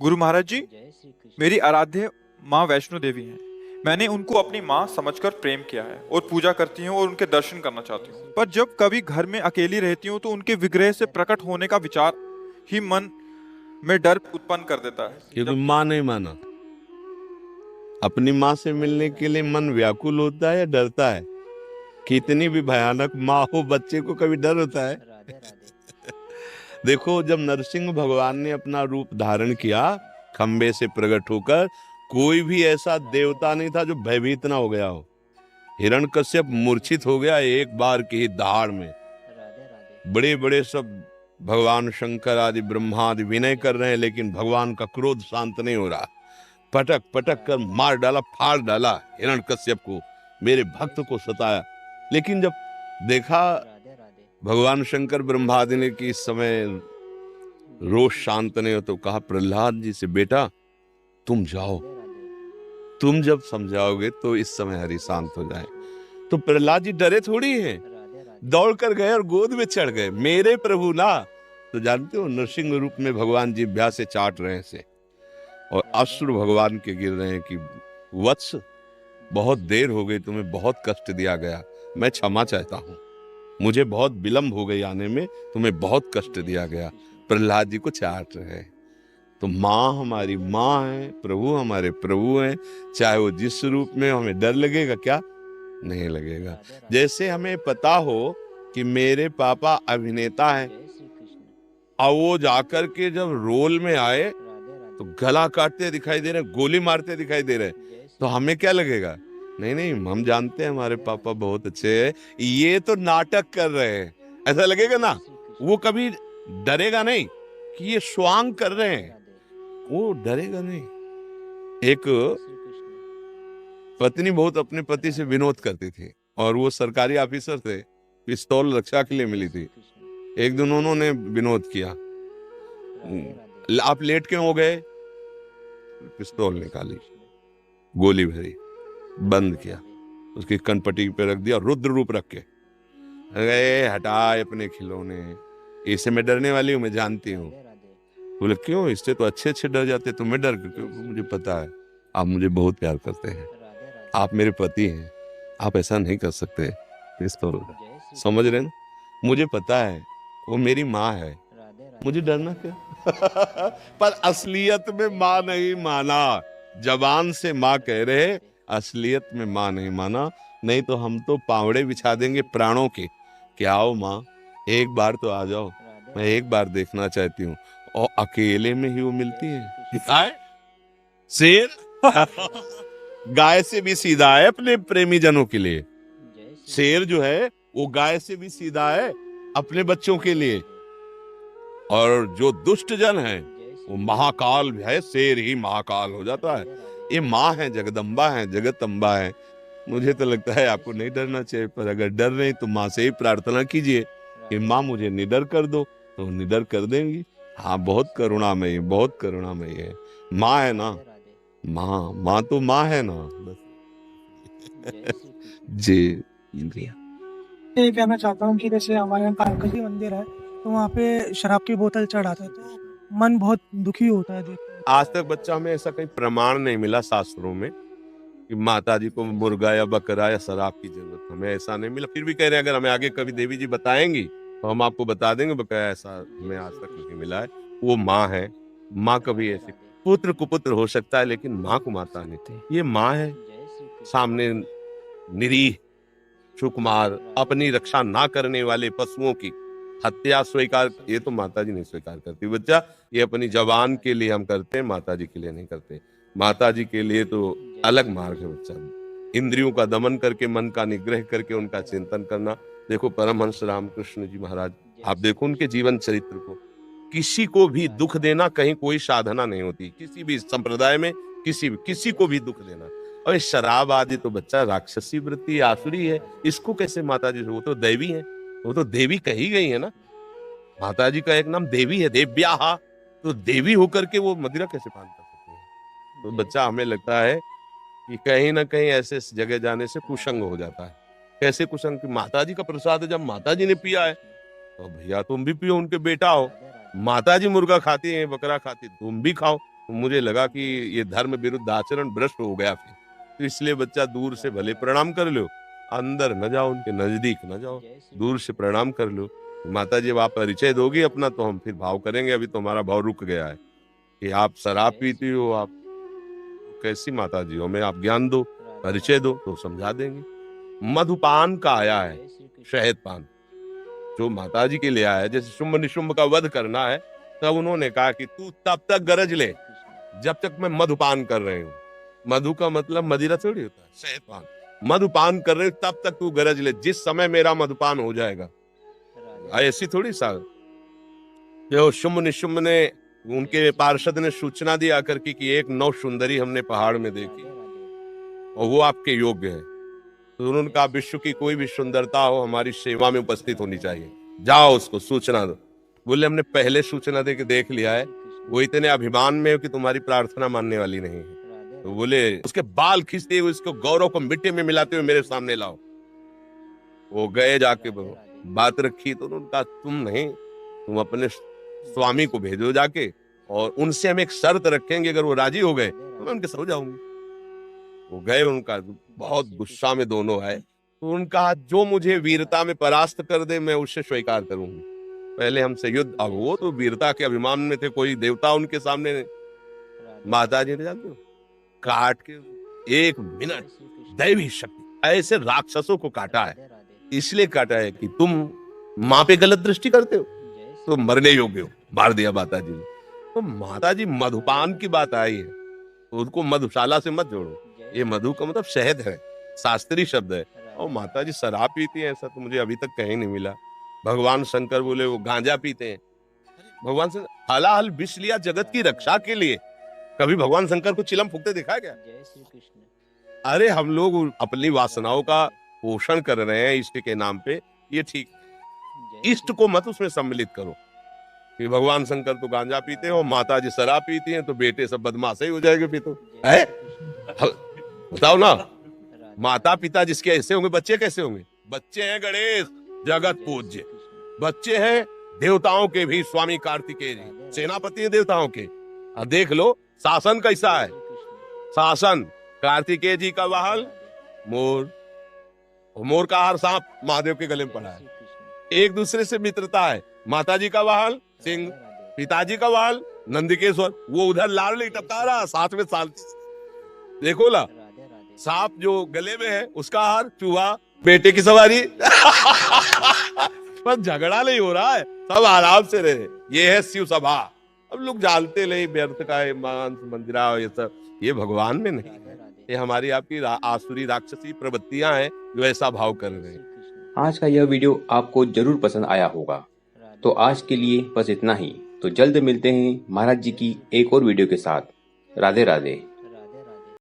गुरु महाराज जी, मेरी आराध्य माँ वैष्णो देवी हैं। मैंने उनको अपनी माँ समझकर प्रेम किया है और पूजा करती हूँ और उनके दर्शन करना चाहती हूँ। पर जब कभी घर में अकेली रहती हूँ तो उनके विग्रह से प्रकट होने का विचार ही मन में डर उत्पन्न कर देता है। क्योंकि माँ नहीं माना। अपनी माँ से मिलने के लिए मन व्याकुल होता है या डरता है? कितनी भी भयानक माँ हो, बच्चे को कभी डर होता है? देखो, जब नरसिंह भगवान ने अपना रूप धारण किया खंबे से प्रकट होकर, कोई भी ऐसा देवता नहीं था जो भयभीत ना हो गया हो। हिरण्यकश्यप मूर्छित हो गया एक बार की ही दहाड़ में। बड़े बड़े सब भगवान शंकर आदि ब्रह्मा आदि विनय कर रहे हैं, लेकिन भगवान का क्रोध शांत नहीं हो रहा। पटक पटक कर मार डाला, फाड़ डाला हिरण्यकश्यप को, मेरे भक्त को सताया। लेकिन जब देखा भगवान शंकर ब्रह्मादि ने कि इस समय रोष शांत नहीं हो, तो कहा प्रहलाद जी से, बेटा तुम जाओ, तुम जब समझाओगे तो इस समय हरि शांत हो जाए। तो प्रहलाद जी डरे थोड़ी हैं, दौड़ कर गए और गोद में चढ़ गए, मेरे प्रभु ना। तो जानते हो, नरसिंह रूप में भगवान जी ब्याह से चाट रहे से और अश्रु भगवान के गिर रहे हैं कि वत्स, बहुत देर हो गई, तुम्हें बहुत कष्ट दिया गया, मैं क्षमा चाहता हूँ, मुझे बहुत विलंब हो गई आने में, तुम्हें बहुत कष्ट दिया गया। प्रहलाद जी को चाट रहे हैं। तो माँ हमारी माँ है, प्रभु हमारे प्रभु हैं, चाहे वो जिस रूप में, हमें डर लगेगा क्या? नहीं लगेगा। जैसे हमें पता हो कि मेरे पापा अभिनेता हैं और वो जाकर के जब रोल में आए तो गला काटते दिखाई दे रहे, गोली मारते दिखाई दे रहे, तो हमें क्या लगेगा? नहीं नहीं, हम जानते हैं हमारे पापा बहुत अच्छे हैं, ये तो नाटक कर रहे हैं, ऐसा लगेगा ना। वो कभी डरेगा नहीं कि ये स्वांग कर रहे हैं, वो डरेगा नहीं। एक पत्नी बहुत अपने पति से विनोद करती थी और वो सरकारी ऑफिसर थे, पिस्तौल रक्षा के लिए मिली थी। एक दिन उन्होंने विनोद किया, आप लेट क्यों हो गए? पिस्तौल निकाली, गोली भरी, बंद किया, उसकी कनपट्टी पे रख दिया, रुद्र रूप रख के अरे हटाए अपने खिलौने, इससे मैं डरने वाली हूँ, मैं जानती हूँ। बोले क्यों? इससे तो अच्छे अच्छे डर जाते, तुम्हें डर क्यों? मुझे पता है आप मुझे बहुत प्यार करते हैं, आप मेरे पति हैं, आप ऐसा नहीं कर सकते। पिस्तौल समझ रहे ना? मुझे पता है वो मेरी माँ है, मुझे डरना क्या? पर असलियत में माँ नहीं माना। जबान से माँ कह रहे, असलियत में माँ नहीं माना। नहीं तो हम तो पावड़े बिछा देंगे प्राणों के कि आओ माँ, एक बार तो आ जाओ, मैं एक बार देखना चाहती हूँ। और अकेले में ही वो मिलती है। गाय शेर गाय से भी सीधा है अपने प्रेमी जनों के लिए। शेर जो है वो गाय से भी सीधा है अपने बच्चों के लिए। और जो दुष्ट जन है वो महाकाल है, शेर ही महाकाल हो जाता है। ये माँ है, जगदम्बा है, जगत अम्बा है। मुझे तो लगता है आपको नहीं डरना चाहिए, पर अगर डर रहे तो माँ से ही प्रार्थना कीजिए कि माँ मुझे निडर कर दो, तो निडर कर देंगी। हाँ, बहुत करुणामयी, बहुत करुणामयी है माँ, है ना। माँ माँ तो माँ है ना, बस। जी जी। ये कहना चाहता हूँ कि जैसे हमारे यहाँ कालका मंदिर है, तो वहाँ पे शराब की बोतल चढ़ाते हैं, तो मन बहुत दुखी होता है देख के। आज तक बच्चा में ऐसा कहीं प्रमाण नहीं मिला शास्त्रों में कि माता जी को मुर्गा या बकरा या शराब की जरूरत, हमें ऐसा नहीं मिला। फिर भी कह रहे हैं अगर हमें आगे कभी देवी जी बताएंगी तो हम आपको बता देंगे, बकाया ऐसा हमें आज तक नहीं मिला है। वो माँ है, माँ कभी ऐसे पुत्र कुपुत्र हो सकता है लेकिन माँ को माता नहीं। ये माँ है, सामने निरीह सुकुमार अपनी रक्षा ना करने वाले पशुओं की हत्या स्वीकार, ये तो माता जी नहीं स्वीकार करती बच्चा। ये अपनी जवान के लिए हम करते हैं, माता जी के लिए नहीं करते। माता जी के लिए तो अलग मार्ग है बच्चा, इंद्रियों का दमन करके मन का निग्रह करके उनका चिंतन करना। देखो परमहंस रामकृष्ण जी महाराज, आप देखो उनके जीवन चरित्र को, किसी को भी दुख देना कहीं कोई साधना नहीं होती, किसी भी संप्रदाय में किसी को भी दुख देना। और शराब आदि तो बच्चा राक्षसी वृत्ति आसुरी है, इसको कैसे माता जी, वो तो देवी है, वो तो देवी कही गई है ना। माता जी का एक नाम देवी है, देव्याहा, तो देवी होकर के वो मदिरा कैसे पान कर सकती है? तो बच्चा हमें लगता है कि कहीं ना कहीं ऐसे जगह जाने से कुसंग हो जाता है। कैसे कुसंग? की माता जी का प्रसाद जब माता जी ने पिया है तो भैया तुम भी पियो, उनके बेटा हो। माता जी मुर्गा खाती है, बकरा खाती, तुम भी खाओ। तो मुझे लगा कि ये धर्म विरुद्ध आचरण भ्रष्ट हो गया फिर, तो इसलिए बच्चा दूर से भले प्रणाम कर लो, अंदर न जाओ, उनके नजदीक न जाओ, दूर से प्रणाम कर लो। माता जी, जब आप परिचय दोगी अपना तो हम फिर भाव करेंगे। अभी तो हमारा भाव रुक गया है कि आप शराब पीती हो, आप कैसी माता जी हो, हमें आप ज्ञान दो, परिचय दो तो समझा देंगे। मधुपान का आया है, शहद पान जो माता जी के लिए आया है। जैसे शुंभ निशुंभ का वध करना है, तब उन्होंने कहा कि तू तब तक गरज ले जब तक मैं मधुपान कर रही हूँ। मधु का मतलब मदिरा थोड़ी होता है, शहद पान। मधुपान कर रहे तब तक तू गरज ले, जिस समय मेरा मधुपान हो जाएगा। ऐसी थोड़ी सा जो शुंभ निशुंभ ने, उनके पार्षद ने सूचना दी आकर कि एक नौ सुंदरी हमने पहाड़ में देखी और वो आपके योग्य है। तो उन्होंने कहा विश्व की कोई भी सुंदरता हो हमारी सेवा में उपस्थित होनी चाहिए, जाओ उसको सूचना दो। बोले हमने पहले सूचना दे के देख लिया है, वो इतने अभिमान में हो कि तुम्हारी प्रार्थना मानने वाली नहीं है। तो बोले उसके बाल खींचते हुए, उसको गौरव को मिट्टी में मिलाते हुए मेरे सामने लाओ। वो गए, जाके बात रखी तो उन्होंने कहा तुम नहीं, तुम अपने स्वामी को भेजो जाके, और उनसे हम एक शर्त रखेंगे, अगर वो राजी हो गए तो मैं उनके साथ हो जाऊंगी। वो गए, उनका बहुत गुस्सा में दोनों आए, तो उनका जो मुझे वीरता में परास्त कर दे मैं उससे स्वीकार करूंगी, पहले हमसे युद्ध। अब वो तो वीरता के अभिमान में थे, कोई देवता उनके सामने नहीं। माता जी ने जानते हो काट के 1 मिनट दैवी शक्ति ऐसे राक्षसों को काटा है। इसलिए काटा है कि तुम माँ पे गलत दृष्टि करते हो तो मरने योग्य हो, मार दिया माता जी ने। तो माता जी मधुपान की बात आई है तो उनको मधुशाला से मत जोड़ो। ये मधु का मतलब शहद है, शास्त्रीय शब्द है। और माता जी शराब पीती है ऐसा तो मुझे अभी तक कहीं नहीं मिला। भगवान शंकर बोले वो गांजा पीते हैं। भगवान शंकर हलाहल विष लिया जगत की रक्षा के लिए, कभी भगवान शंकर को चिलम फूकते देखा क्या? अरे हम लोग अपनी वासनाओं का पोषण कर रहे हैं इष्ट के नाम पे, ये ठीक। इष्ट को मत उसमें सम्मिलित करो कि भगवान शंकर तो गांजा पीते हैं और माता जी शराब पीती हैं तो बेटे सब बदमाश ही हो जाएंगे। फिर तो है बताओ ना, माता पिता जिसके ऐसे होंगे बच्चे कैसे होंगे? बच्चे हैं गणेश जगत पूज्य, बच्चे हैं देवताओं के भी, स्वामी कार्तिकेय जी सेनापति हैं देवताओं के। अब देख लो शासन कैसा है, शासन कार्तिकेय जी का वाहन मोर, मोर का हार सांप महादेव के गले में पड़ा है। एक दूसरे से मित्रता है, माता जी का वाहन सिंह, पिताजी का वाहन नंदिकेश्वर, वो उधर लाल टपका रहा साथ में साल। देखो ना सांप जो गले में है उसका हार चूहा, बेटे की सवारी पर झगड़ा नहीं हो रहा है, सब आराम से रहे। ये है शिव सभा। अब लोग जानते नहीं व्यर्थ का है मांस मंदिरा ये सब, ये भगवान में नहीं है, ये हमारी आपकी आसुरी राक्षसी प्रवृत्तियां हैं जो ऐसा भाव कर रहे हैं। आज का यह वीडियो आपको जरूर पसंद आया होगा, तो आज के लिए बस इतना ही। तो जल्द मिलते हैं महाराज जी की एक और वीडियो के साथ। राधे राधे।